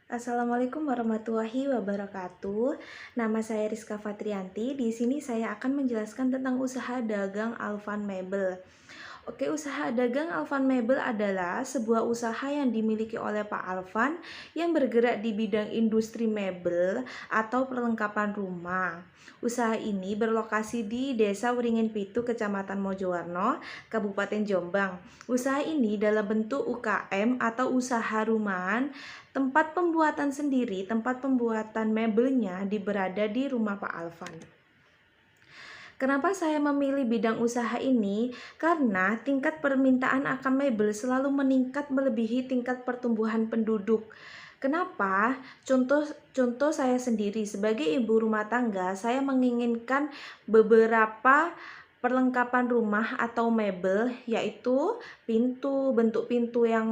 Assalamualaikum warahmatullahi wabarakatuh. Nama saya Rizka Fatrianti. Di sini saya akan menjelaskan tentang usaha dagang Alvan Mebel. Oke, usaha dagang Alvan Mebel adalah sebuah usaha yang dimiliki oleh Pak Alvan yang bergerak di bidang industri mebel atau perlengkapan rumah. Usaha ini berlokasi di Desa Wringin Pitu, Kecamatan Mojowarno, Kabupaten Jombang. Usaha ini dalam bentuk UKM atau usaha rumahan. Tempat pembuatan sendiri, tempat pembuatan mebelnya berada di rumah Pak Alvan. Kenapa saya memilih bidang usaha ini? Karena tingkat permintaan akan mebel selalu meningkat melebihi tingkat pertumbuhan penduduk. Kenapa? Contoh saya sendiri sebagai ibu rumah tangga, saya menginginkan beberapa perlengkapan rumah atau mebel, yaitu pintu, bentuk pintu yang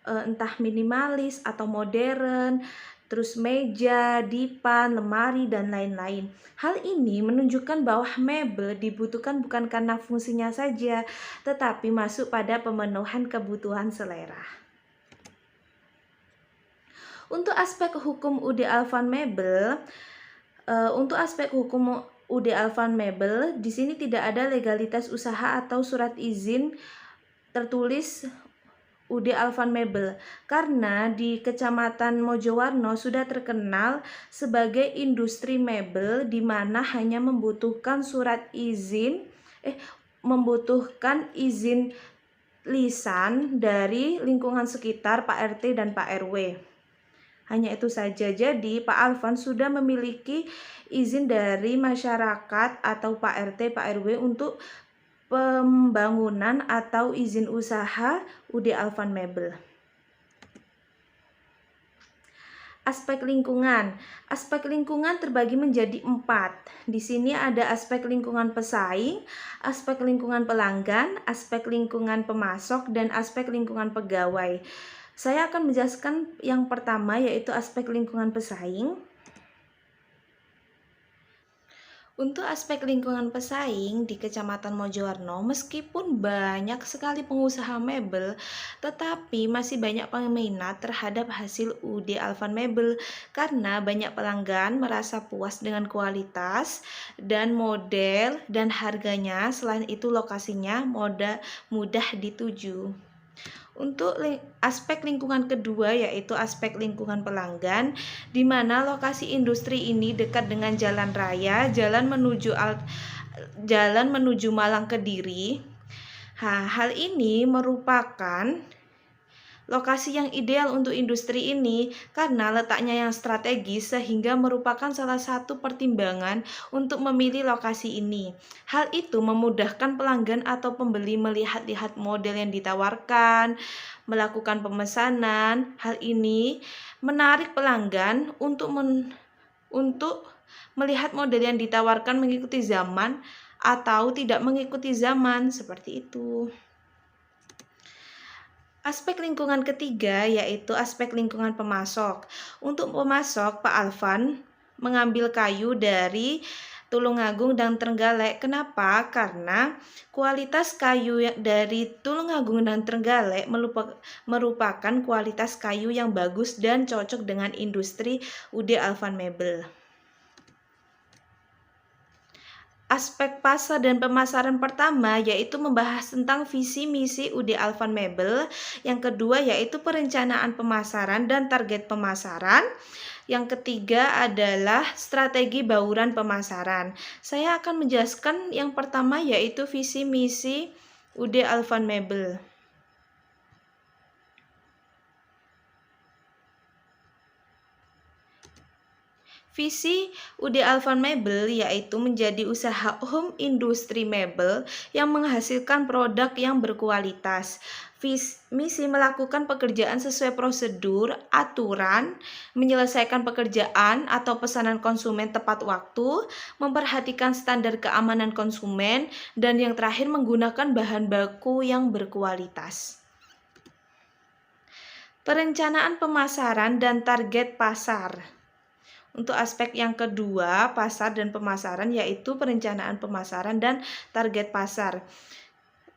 entah minimalis atau modern, terus meja, dipan, lemari, dan lain-lain. Hal ini menunjukkan bahwa mebel dibutuhkan bukan karena fungsinya saja, tetapi masuk pada pemenuhan kebutuhan selera. Untuk aspek hukum UD Alvan Mebel, di sini tidak ada legalitas usaha atau surat izin tertulis UD Alvan Mebel karena di Kecamatan Mojowarno sudah terkenal sebagai industri mebel di mana hanya membutuhkan izin lisan dari lingkungan sekitar Pak RT dan Pak RW. Hanya itu saja. Jadi Pak Alvan sudah memiliki izin dari masyarakat atau Pak RT, Pak RW untuk pembangunan atau izin usaha UD Alvan Mebel. Aspek lingkungan. Aspek lingkungan terbagi menjadi 4. Di sini ada aspek lingkungan pesaing, aspek lingkungan pelanggan, aspek lingkungan pemasok, dan aspek lingkungan pegawai. Saya akan menjelaskan yang pertama, yaitu aspek lingkungan pesaing. Untuk aspek lingkungan pesaing di Kecamatan Mojowarno, meskipun banyak sekali pengusaha mebel, tetapi masih banyak peminat terhadap hasil UD Alvan Mebel karena banyak pelanggan merasa puas dengan kualitas dan model dan harganya. Selain itu lokasinya mudah dituju. Untuk aspek lingkungan kedua, yaitu aspek lingkungan pelanggan, di mana lokasi industri ini dekat dengan jalan raya, jalan menuju Malang Kediri. Hal ini merupakan lokasi yang ideal untuk industri ini karena letaknya yang strategis sehingga merupakan salah satu pertimbangan untuk memilih lokasi ini. Hal itu memudahkan pelanggan atau pembeli melihat-lihat model yang ditawarkan, melakukan pemesanan. Hal ini menarik pelanggan untuk melihat model yang ditawarkan mengikuti zaman atau tidak mengikuti zaman, seperti itu. Aspek lingkungan ketiga yaitu aspek lingkungan pemasok. Untuk pemasok, Pak Alvan mengambil kayu dari Tulungagung dan Trenggalek. Kenapa? Karena kualitas kayu dari Tulungagung dan Trenggalek merupakan kualitas kayu yang bagus dan cocok dengan industri UD Alvan Mebel. Aspek pasar dan pemasaran pertama yaitu membahas tentang visi misi UD Alvan Mebel. Yang kedua yaitu perencanaan pemasaran dan target pemasaran. Yang ketiga adalah strategi bauran pemasaran. Saya akan menjelaskan yang pertama yaitu visi misi UD Alvan Mebel. Visi UD Alvan Mebel yaitu menjadi usaha home industri mebel yang menghasilkan produk yang berkualitas. Misi melakukan pekerjaan sesuai prosedur, aturan, menyelesaikan pekerjaan atau pesanan konsumen tepat waktu, memperhatikan standar keamanan konsumen, dan yang terakhir menggunakan bahan baku yang berkualitas. Perencanaan pemasaran dan target pasar. Untuk aspek yang kedua, pasar dan pemasaran, yaitu perencanaan pemasaran dan target pasar.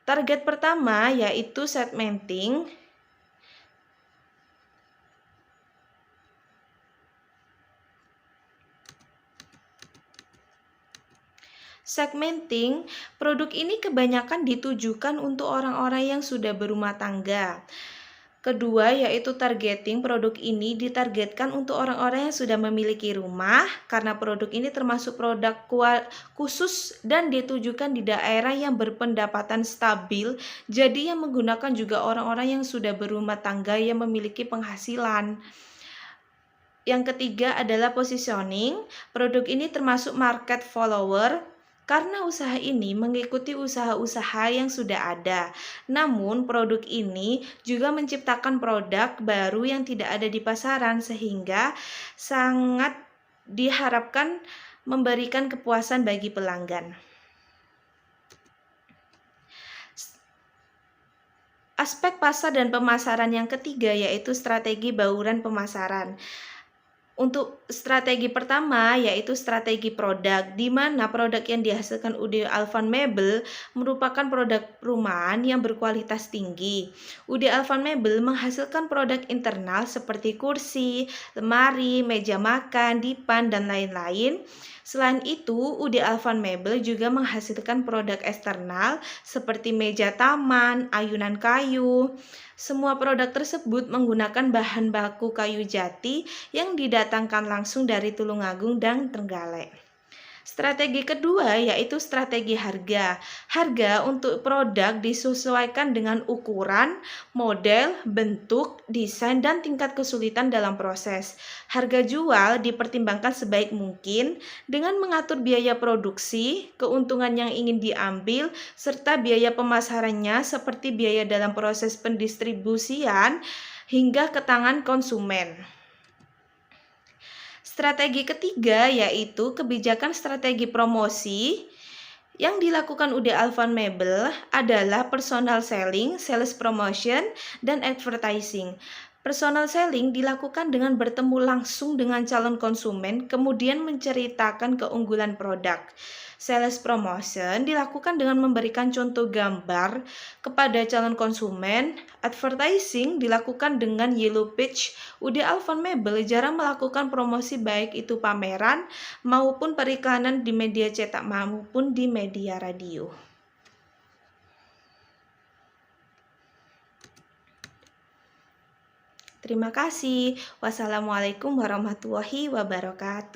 Target pertama yaitu segmenting. Segmenting, produk ini kebanyakan ditujukan untuk orang-orang yang sudah berumah tangga. Kedua, yaitu targeting. Produk ini ditargetkan untuk orang-orang yang sudah memiliki rumah, karena produk ini termasuk produk khusus dan ditujukan di daerah yang berpendapatan stabil. Jadi yang menggunakan juga orang-orang yang sudah berumah tangga yang memiliki penghasilan. Yang ketiga adalah positioning. Produk ini termasuk market follower, karena usaha ini mengikuti usaha-usaha yang sudah ada. Namun, produk ini juga menciptakan produk baru yang tidak ada di pasaran, sehingga sangat diharapkan memberikan kepuasan bagi pelanggan. Aspek pasar dan pemasaran yang ketiga yaitu strategi bauran pemasaran. Untuk strategi pertama yaitu strategi produk, di mana produk yang dihasilkan UD Alvan Mebel merupakan produk perumahan yang berkualitas tinggi. UD Alvan Mebel menghasilkan produk internal seperti kursi, lemari, meja makan, dipan, dan lain-lain. Selain itu, UD Alvan Mebel juga menghasilkan produk eksternal seperti meja taman, ayunan kayu. Semua produk tersebut menggunakan bahan baku kayu jati yang didatangkan langsung dari Tulungagung dan Trenggalek. Strategi kedua yaitu strategi harga. Harga untuk produk disesuaikan dengan ukuran, model, bentuk, desain, dan tingkat kesulitan dalam proses. Harga jual dipertimbangkan sebaik mungkin dengan mengatur biaya produksi, keuntungan yang ingin diambil, serta biaya pemasarannya seperti biaya dalam proses pendistribusian hingga ke tangan konsumen. Strategi ketiga yaitu kebijakan strategi promosi. Yang dilakukan UD Alvan Mebel adalah personal selling, sales promotion, dan advertising. Personal selling dilakukan dengan bertemu langsung dengan calon konsumen, kemudian menceritakan keunggulan produk. Sales promotion dilakukan dengan memberikan contoh gambar kepada calon konsumen. Advertising dilakukan dengan yellow page. UD Alvan Mebel jarang melakukan promosi baik itu pameran maupun periklanan di media cetak maupun di media radio. Terima kasih. Wassalamualaikum warahmatullahi wabarakatuh.